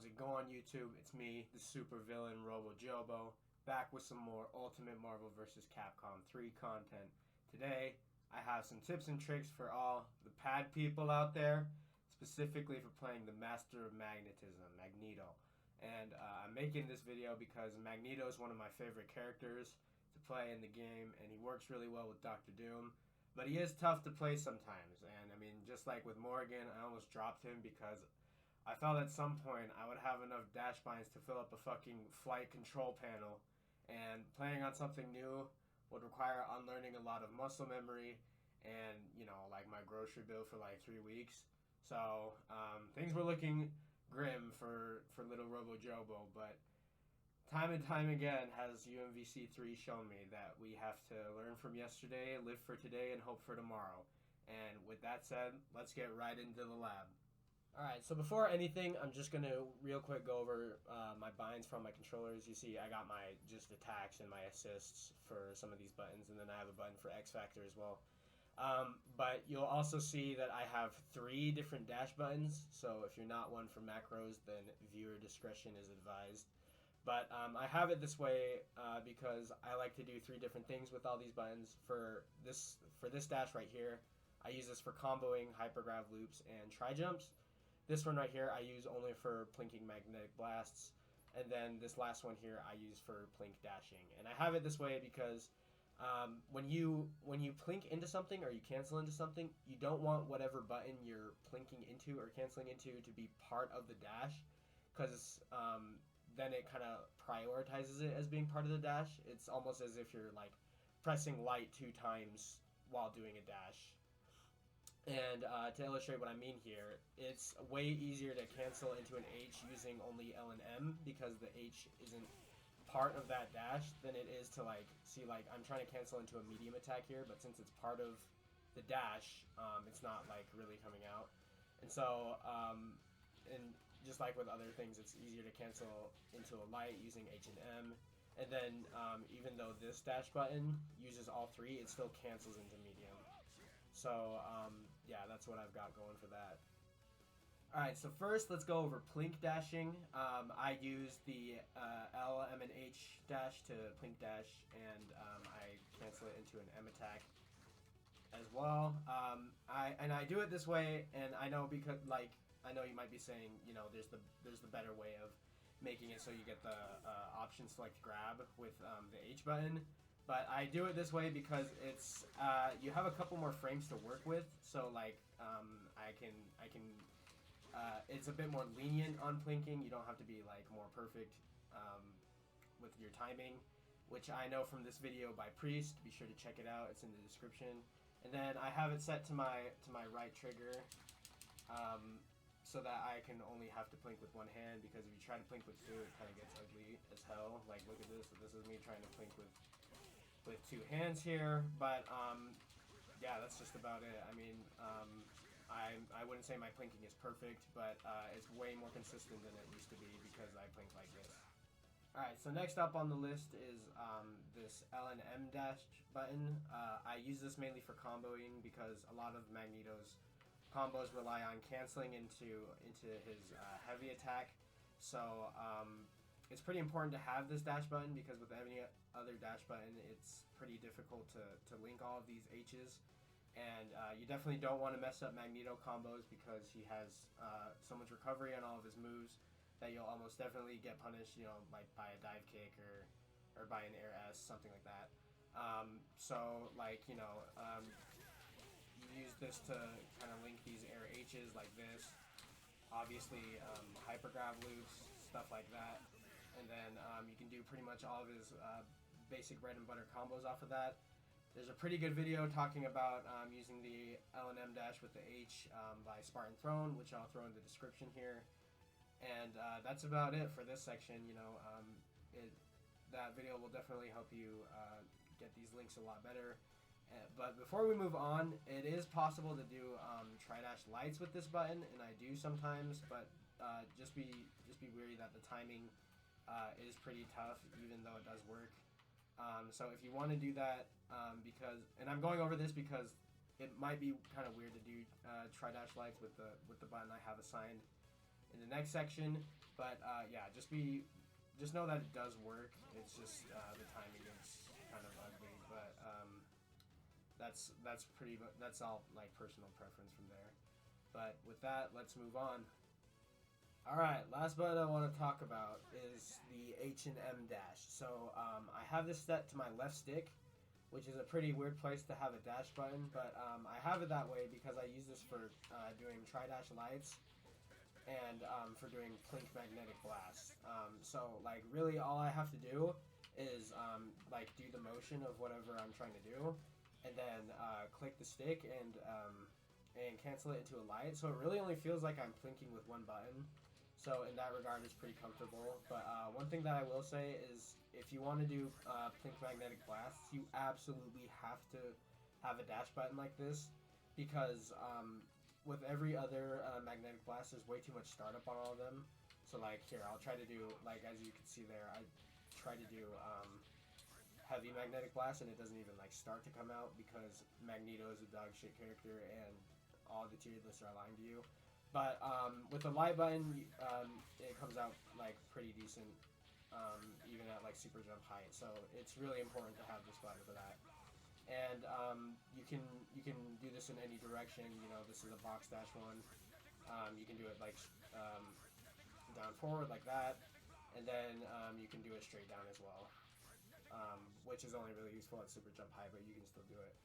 How's it going, YouTube? It's me, the super villain Robo Jobo, back with some more Ultimate Marvel vs. Capcom 3 content. Today, I have some tips and tricks for all the pad people out there, specifically for playing the Master of Magnetism, Magneto. And I'm making this video because Magneto is one of my favorite characters to play in the game, and he works really well with Dr. Doom. But he is tough to play sometimes, and I mean, just like with Morgan, I almost dropped him because I felt at some point I would have enough dash binds to fill up a fucking flight control panel, and playing on something new would require unlearning a lot of muscle memory and, you know, like my grocery bill for like 3 weeks. So things were looking grim for little Robo Jobo, but time and time again has UMVC3 shown me that we have to learn from yesterday, live for today, and hope for tomorrow. And with that said, let's get right into the lab. Alright, so before anything, I'm just going to real quick go over my binds from my controllers. You see I got my just attacks and my assists for some of these buttons, and then I have a button for X Factor as well. But you'll also see that I have 3 different dash buttons, so if you're not one for macros, then viewer discretion is advised. But I have it this way because I like to do 3 different things with all these buttons. For this dash right here, I use this for comboing, hypergrav loops, and tri-jumps. This one right here I use only for plinking magnetic blasts, and then this last one here I use for plink dashing. And I have it this way because when you plink into something or you cancel into something, you don't want whatever button you're plinking into or canceling into to be part of the dash, because then it kind of prioritizes it as being part of the dash. It's almost as if you're like pressing light 2 times while doing a dash. And to illustrate what I mean here, it's way easier to cancel into an H using only L and M because the H isn't part of that dash than it is to like, see, like I'm trying to cancel into a medium attack here, but since it's part of the dash, it's not like really coming out. And so, and just like with other things, it's easier to cancel into a light using H and M. And then even though this dash button uses all 3, it still cancels into medium. So, yeah, that's what I've got going for that. Alright, so first let's go over plink dashing. I use the L, M, and H dash to plink dash, and I cancel it into an M attack as well. I do it this way, and I know because, like, I know you might be saying, you know, there's the better way of making it so you get the option select grab with the H button. But I do it this way because it's you have a couple more frames to work with, so like I can it's a bit more lenient on plinking. You don't have to be like more perfect with your timing, which I know from this video by Priest. Be sure to check it out; it's in the description. And then I have it set to my right trigger, so that I can only have to plink with one hand. Because if you try to plink with 2, it kind of gets ugly as hell. Like, look at this. This is me trying to plink with 2 hands here, but yeah, that's just about it. I mean, I wouldn't say my plinking is perfect, but it's way more consistent than it used to be because I plink like this. Alright, so next up on the list is this L and M dash button. I use this mainly for comboing because a lot of Magneto's combos rely on canceling into his heavy attack. So it's pretty important to have this dash button because with any other dash button, it's pretty difficult to link all of these H's. And you definitely don't want to mess up Magneto combos because he has so much recovery on all of his moves that you'll almost definitely get punished, you know, like by a dive kick or by an air S, something like that. So, like, you know, you use this to kind of link these air H's like this. Obviously, hypergrav loops, stuff like that. And then you can do pretty much all of his basic bread and butter combos off of that. There's a pretty good video talking about using the L and M dash with the H by Spartan Throne, which I'll throw in the description here. And that's about it for this section. You know, that video will definitely help you get these links a lot better. But before we move on, it is possible to do tri-dash lights with this button, and I do sometimes, but just be wary that the timing is pretty tough, even though it does work. So if you want to do that, and I'm going over this because it might be kind of weird to do tri-dash lights with the button I have assigned in the next section. But yeah, just know that it does work. It's just the timing is kind of ugly, but that's all like personal preference from there. But with that, let's move on. All right, last button I want to talk about is the H and M dash. So I have this set to my left stick, which is a pretty weird place to have a dash button, but I have it that way because I use this for doing tri-dash lights and for doing Plink magnetic blast. So like really all I have to do is like do the motion of whatever I'm trying to do, and then click the stick and cancel it into a light. So it really only feels like I'm plinking with one button. So in that regard, it's pretty comfortable. But one thing that I will say is, if you want to do Plink magnetic blasts, you absolutely have to have a dash button like this, because with every other magnetic blast, there's way too much startup on all of them. So like here, I'll try to do, like as you can see there, I try to do heavy magnetic blast, and it doesn't even like start to come out because Magneto is a dog shit character and all the tier lists are aligned to you. But with the light button, it comes out like pretty decent, even at like super jump height. So it's really important to have this button for that. And you can do this in any direction. You know, this is a box dash one. You can do it like down forward like that, and then you can do it straight down as well, which is only really useful at super jump high, but you can still do it.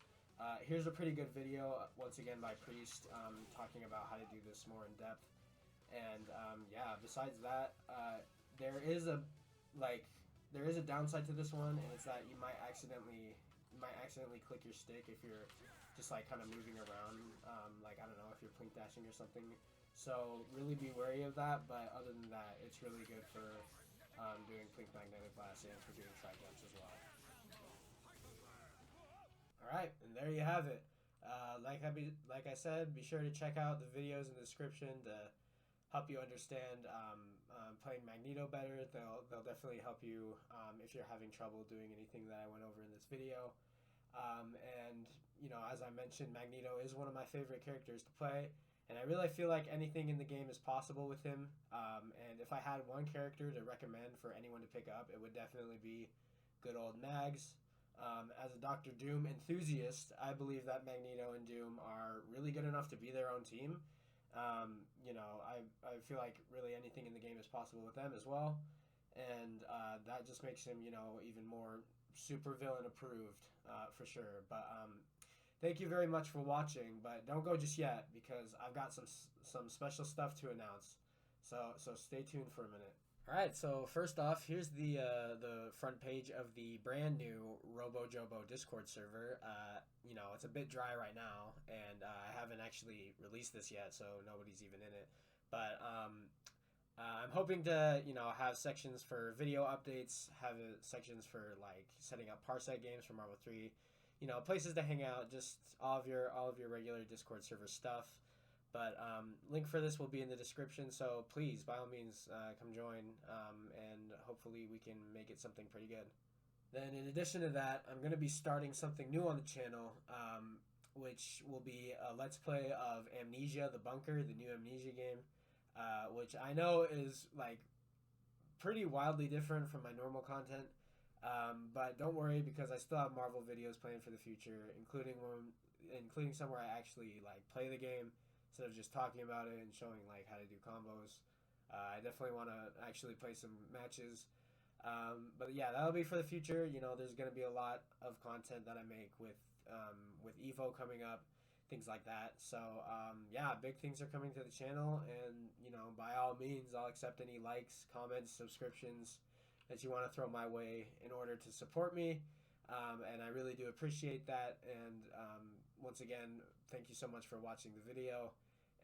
Here's a pretty good video, once again by Priest, talking about how to do this more in depth. And yeah, besides that, there is a downside to this one, and it's that you might accidentally click your stick if you're just like kind of moving around, like I don't know, if you're plink dashing or something. So really be wary of that. But other than that, it's really good for doing plink magnetic blast and for doing tri jumps as well. Alright, and there you have it. Like I said, be sure to check out the videos in the description to help you understand playing Magneto better. They'll definitely help you if you're having trouble doing anything that I went over in this video. And, you know, as I mentioned, Magneto is one of my favorite characters to play, and I really feel like anything in the game is possible with him. And if I had one character to recommend for anyone to pick up, it would definitely be good old Mags. As a Doctor Doom enthusiast, I believe that Magneto and Doom are really good enough to be their own team. You know, I feel like really anything in the game is possible with them as well. And that just makes him, you know, even more super villain approved, for sure. But thank you very much for watching, but don't go just yet, because I've got some special stuff to announce. So stay tuned for a minute. Alright, so first off, here's the front page of the brand new RoboJobo Discord server. You know, it's a bit dry right now, and I haven't actually released this yet, so nobody's even in it. But I'm hoping to, you know, have sections for video updates, have sections for like setting up Parsec games for Marvel 3, you know, places to hang out, just all of your regular Discord server stuff. But link for this will be in the description, so please, by all means, come join, and hopefully we can make it something pretty good. Then in addition to that, I'm going to be starting something new on the channel, which will be a Let's Play of Amnesia: The Bunker, the new Amnesia game, which I know is like pretty wildly different from my normal content, but don't worry, because I still have Marvel videos planned for the future, including some where I actually like play the game instead of just talking about it and showing like how to do combos. I definitely want to actually play some matches. But yeah, that'll be for the future. You know, there's going to be a lot of content that I make with Evo coming up, things like that. So yeah, big things are coming to the channel, and you know, by all means, I'll accept any likes, comments, subscriptions that you want to throw my way in order to support me. And I really do appreciate that. And once again, thank you so much for watching the video.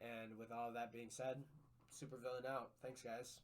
And with all of that being said, Supervillain out. Thanks, guys.